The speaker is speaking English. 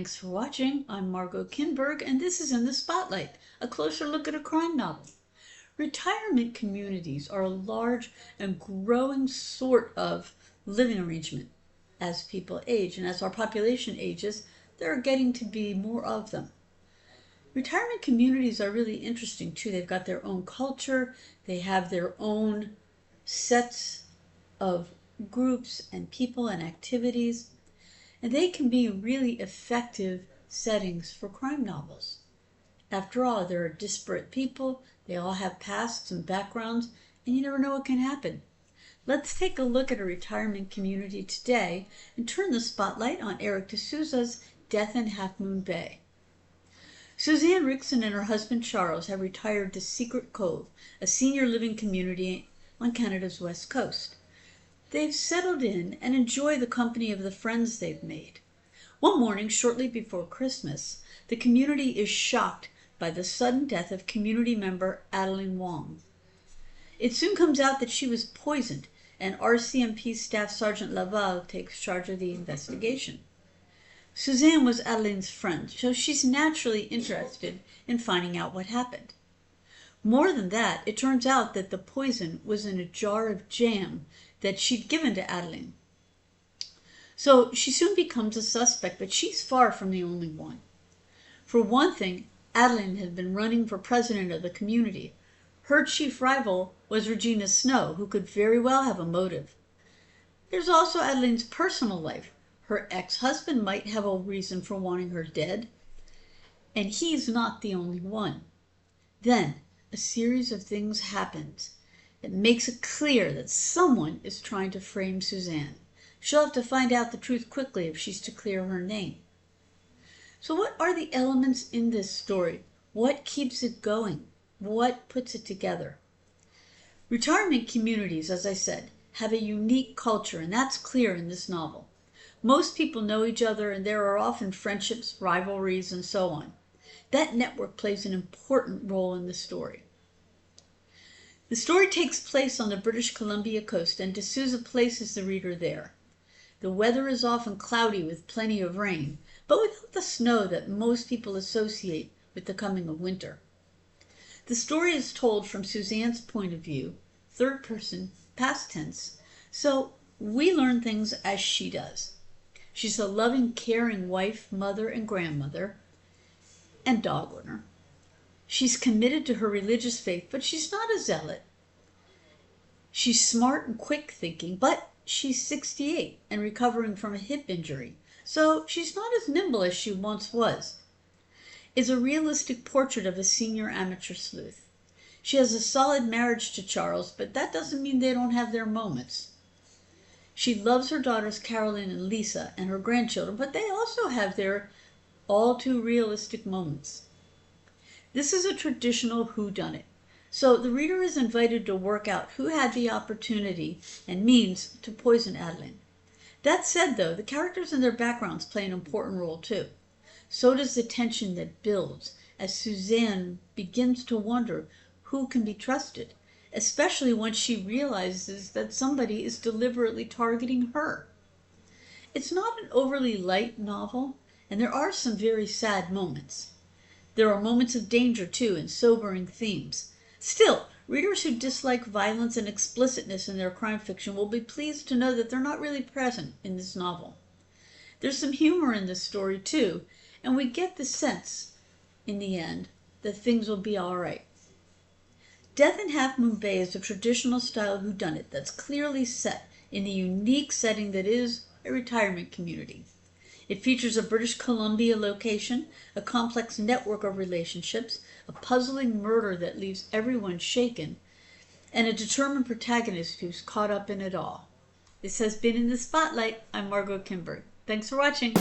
Thanks for watching. I'm Margot Kinberg, and this is In the Spotlight, a closer look at a crime novel. Retirement communities are a large and growing sort of living arrangement. As people age and as our population ages, there are getting to be more of them. Retirement communities are really interesting too. They've got their own culture, they have their own sets of groups and people and activities. And they can be really effective settings for crime novels. After all, there are disparate people, they all have pasts and backgrounds, and you never know what can happen. Let's take a look at a retirement community today and turn the spotlight on Erik D'Souza's Death in Halfmoon Bay. Suzanne Rickson and her husband Charles have retired to Secret Cove, a senior living community on Canada's west coast. They've settled in and enjoy the company of the friends they've made. One morning, shortly before Christmas, the community is shocked by the sudden death of community member Adeline Wong. It soon comes out that she was poisoned, and RCMP Staff Sergeant Laval takes charge of the investigation. Suzanne was Adeline's friend, so she's naturally interested in finding out what happened. More than that, it turns out that the poison was in a jar of jam that she'd given to Adeline. So she soon becomes a suspect, but she's far from the only one. For one thing, Adeline had been running for president of the community. Her chief rival was Regina Snow, who could very well have a motive. There's also Adeline's personal life. Her ex-husband might have a reason for wanting her dead, and he's not the only one. Then a series of things happens. It makes it clear that someone is trying to frame Suzanne. She'll have to find out the truth quickly if she's to clear her name. So what are the elements in this story? What keeps it going? What puts it together? Retirement communities, as I said, have a unique culture, and that's clear in this novel. Most people know each other, and there are often friendships, rivalries, and so on. That network plays an important role in the story. The story takes place on the British Columbia coast, and D'Souza places the reader there. The weather is often cloudy with plenty of rain, but without the snow that most people associate with the coming of winter. The story is told from Suzanne's point of view, third person, past tense, so we learn things as she does. She's a loving, caring wife, mother, and grandmother, and dog owner. She's committed to her religious faith, but she's not a zealot. She's smart and quick thinking, but she's 68 and recovering from a hip injury, so she's not as nimble as she once was. It's a realistic portrait of a senior amateur sleuth. She has a solid marriage to Charles, but that doesn't mean they don't have their moments. She loves her daughters Caroline and Lisa and her grandchildren, but they also have their all too realistic moments. This is a traditional whodunit, so the reader is invited to work out who had the opportunity and means to poison Adeline. That said, though, the characters and their backgrounds play an important role too. So does the tension that builds as Suzanne begins to wonder who can be trusted, especially once she realizes that somebody is deliberately targeting her. It's not an overly light novel, and there are some very sad moments. There are moments of danger too, and sobering themes. Still, readers who dislike violence and explicitness in their crime fiction will be pleased to know that they're not really present in this novel. There's some humor in this story too, and we get the sense, in the end, that things will be all right. Death in Halfmoon Bay is a traditional style whodunit that's clearly set in the unique setting that is a retirement community. It features a British Columbia location, a complex network of relationships, a puzzling murder that leaves everyone shaken, and a determined protagonist who's caught up in it all. This has been In the Spotlight. I'm Margot Kinberg. Thanks for watching.